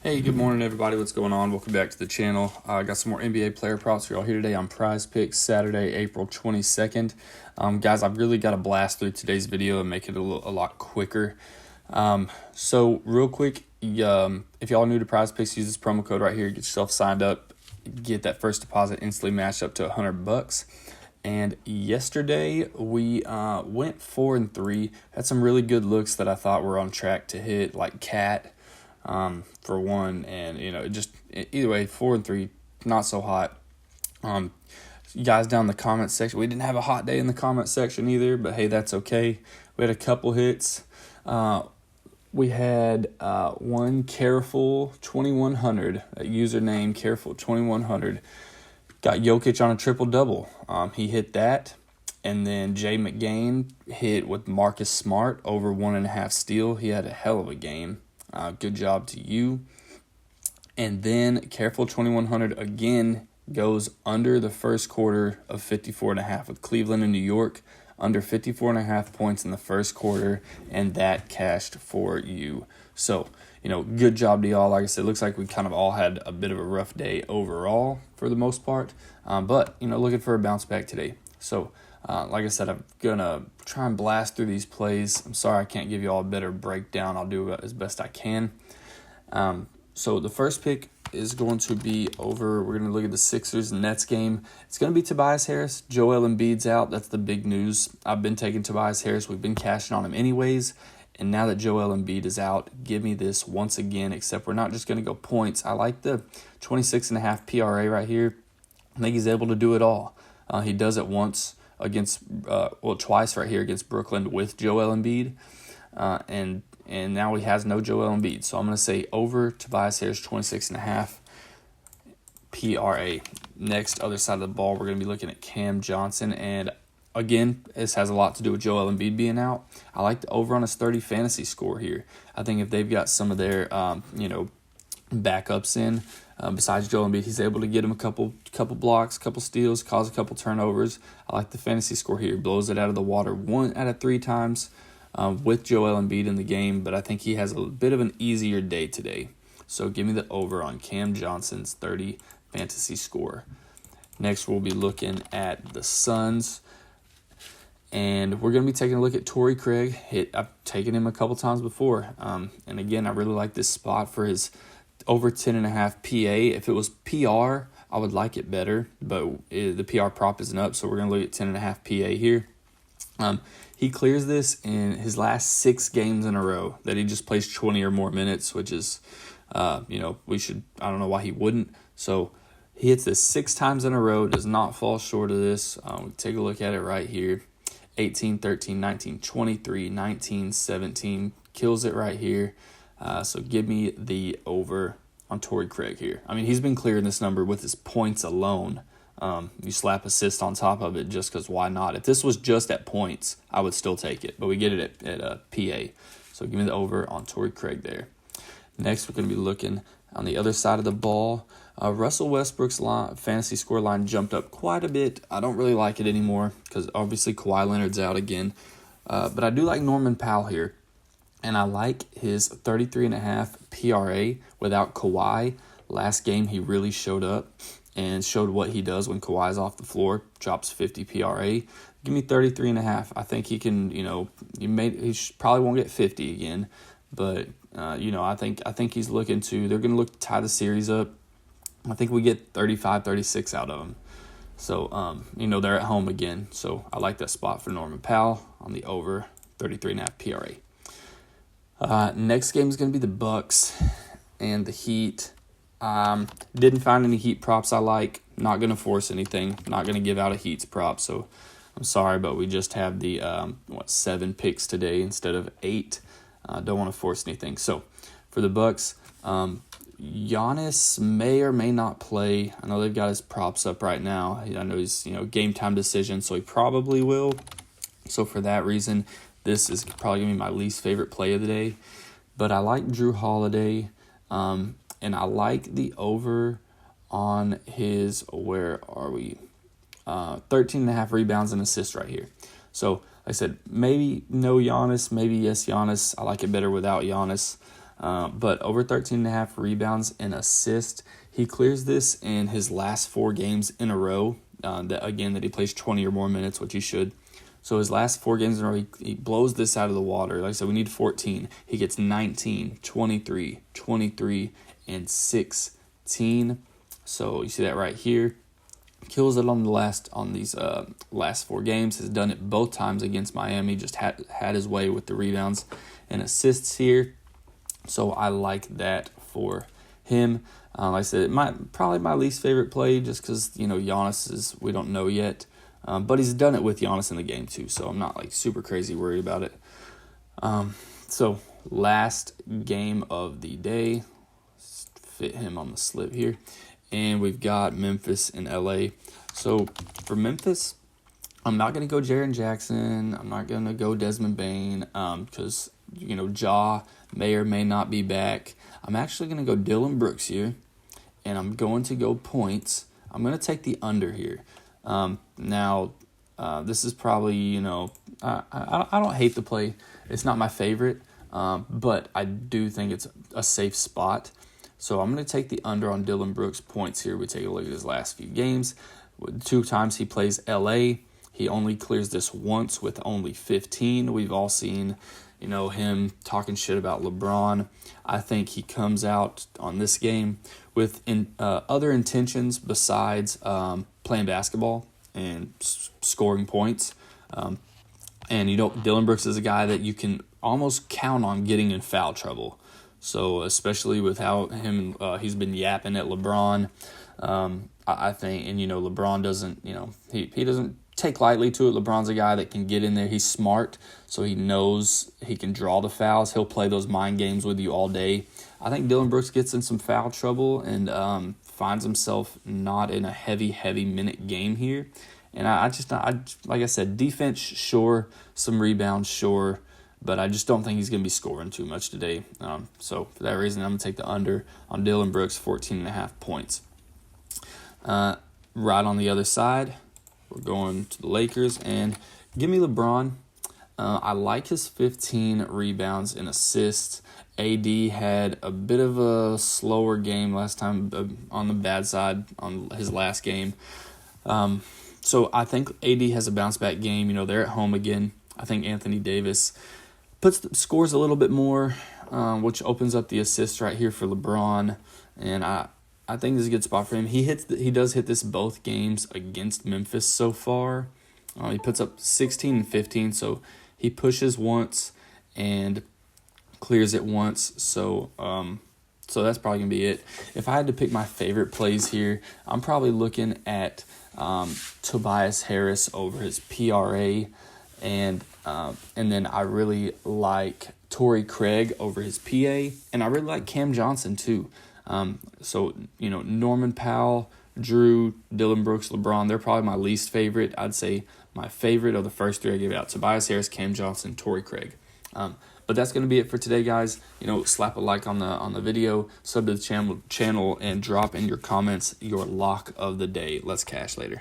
Hey, good morning, everybody. What's going on? Welcome back to the channel. I got some more NBA player props for y'all here today on PrizePicks, Saturday, April 22nd. Guys, I've really got to blast through today's video and make it a lot quicker. So real quick, if y'all are new to PrizePicks, use this promo code right here. Get yourself signed up. Get that first deposit instantly matched up to $100. And yesterday we went 4-3. Had some really good looks that I thought were on track to hit, like Cat. For one, and either way, 4-3, not so hot. You guys down in the comment section, we didn't have a hot day in the comment section either, but hey, that's okay. We had a couple hits. We had one Careful 2100, a username Careful 2100, got Jokic on a triple double. He hit that. And then Jay McGain hit with Marcus Smart over 1.5 steal. He had a hell of a game. Good job to you. And then Careful 2100 again goes under the first quarter of 54.5 with Cleveland and New York, under 54.5 points in the first quarter, and that cashed for you. So, good job to y'all. Like I said, it looks like we kind of all had a bit of a rough day overall for the most part, but looking for a bounce back today. So, like I said, I'm going to try and blast through these plays. I'm sorry I can't give you all a better breakdown. I'll do it as best I can. So the first pick is going to be over. We're going to look at the Sixers and Nets game. It's going to be Tobias Harris. Joel Embiid's out. That's the big news. I've been taking Tobias Harris. We've been cashing on him anyways. And now that Joel Embiid is out, give me this once again, except we're not just going to go points. I like the 26.5 PRA right here. I think he's able to do it all. He does it once twice right here against Brooklyn with Joel Embiid, and now he has no Joel Embiid. So I'm going to say over Tobias Harris 26.5 PRA. Next, other side of the ball, we're going to be looking at Cam Johnson, and again, this has a lot to do with Joel Embiid being out. I like the over on his 30 fantasy score here. I think if they've got some of their backups in. Besides Joel Embiid, he's able to get him a couple blocks, couple steals, cause a couple turnovers. I like the fantasy score here. He blows it out of the water 1 out of 3 times with Joel Embiid in the game, but I think he has a bit of an easier day today. So give me the over on Cam Johnson's 30 fantasy score. Next, we'll be looking at the Suns, and we're going to be taking a look at Torrey Craig. I've taken him a couple times before, and again, I really like this spot for his over 10.5 PA. If it was PR, I would like it better, but the PR prop isn't up, so we're going to look at 10.5 PA here. He clears this in his last 6 games in a row that he just plays 20 or more minutes, which is, I don't know why he wouldn't. So he hits this 6 times in a row, does not fall short of this. Take a look at it right here. 18, 13, 19, 23, 19, 17, kills it right here. So give me the over on Torrey Craig here. I mean, he's been clearing this number with his points alone. You slap assist on top of it just because why not? If this was just at points, I would still take it. But we get it at PA. So give me the over on Torrey Craig there. Next, we're going to be looking on the other side of the ball. Russell Westbrook's fantasy score line jumped up quite a bit. I don't really like it anymore because obviously Kawhi Leonard's out again. But I do like Norman Powell here. And I like his 33.5 PRA without Kawhi. Last game, he really showed up and showed what he does when Kawhi's off the floor. Drops 50 PRA. Give me 33.5. I think he can, probably won't get 50 again. But, I think he's looking to, they're going to look to tie the series up. I think we get 35, 36 out of him. So, they're at home again. So I like that spot for Norman Powell on the over 33.5 PRA. Next game is going to be the Bucks and the Heat. Didn't find any Heat props I like. Not going to force anything. Not going to give out a Heat's prop. So I'm sorry, but we just have the 7 picks today instead of 8. Don't want to force anything. So for the Bucks, Giannis may or may not play. I know they've got his props up right now. I know he's game time decision, so he probably will. So for that reason, this is probably going to be my least favorite play of the day. But I like Drew Holiday, and I like the over on his, 13.5 rebounds and assists right here. So, like I said, maybe no Giannis, maybe yes Giannis. I like it better without Giannis. But over 13.5 rebounds and assists. He clears this in his last 4 games in a row. That he plays 20 or more minutes, which he should. So his last 4 games in a row, he blows this out of the water. Like I said, we need 14. He gets 19, 23, 23, and 16. So you see that right here. Kills it on these last 4 games. Has done it both times against Miami. Just had his way with the rebounds and assists here. So I like that for him. Like I said, probably my least favorite play, just because Giannis we don't know yet. But he's done it with Giannis in the game too, so I'm not like super crazy worried about it. So last game of the day, let's fit him on the slip here, and we've got Memphis and LA. So for Memphis, I'm not going to go Jaren Jackson. I'm not going to go Desmond Bane because Ja may or may not be back. I'm actually going to go Dillon Brooks here, and I'm going to go points. I'm going to take the under here. Now, this is probably, I don't hate the play. It's not my favorite, but I do think it's a safe spot. So I'm going to take the under on Dillon Brooks' points here. We take a look at his last few games. 2 times he plays LA. He only clears this once with only 15. We've all seen, him talking shit about LeBron. I think he comes out on this game with other intentions besides playing basketball and scoring points. And Dillon Brooks is a guy that you can almost count on getting in foul trouble. So especially with how he's been yapping at LeBron, I think, and LeBron doesn't, he doesn't take lightly to it. LeBron's a guy that can get in there. He's smart, so he knows he can draw the fouls. He'll play those mind games with you all day. I think Dillon Brooks gets in some foul trouble and finds himself not in a heavy minute game here. And I like I said, defense, sure, some rebounds, sure, but I just don't think he's going to be scoring too much today. So for that reason, I'm going to take the under on Dillon Brooks, 14.5 points. Right on the other side, we're going to the Lakers, and give me LeBron. I like his 15 rebounds and assists. AD had a bit of a slower game last time on the bad side on his last game. So I think AD has a bounce-back game. They're at home again. I think Anthony Davis scores a little bit more, which opens up the assists right here for LeBron. And I think this is a good spot for him. He does hit this both games against Memphis so far. He puts up 16 and 15, so he pushes once and clears it once. So that's probably going to be it. If I had to pick my favorite plays here, I'm probably looking at Tobias Harris over his PRA, and then I really like Torrey Craig over his PA, and I really like Cam Johnson too. So Norman Powell, Drew, Dillon Brooks, LeBron, they're probably my least favorite. I'd say my favorite of the first 3 I gave out: Tobias Harris, Cam Johnson, Torrey Craig. But that's going to be it for today, guys. Slap a like on the video, sub to the channel, and drop in your comments your lock of the day. Let's cash later.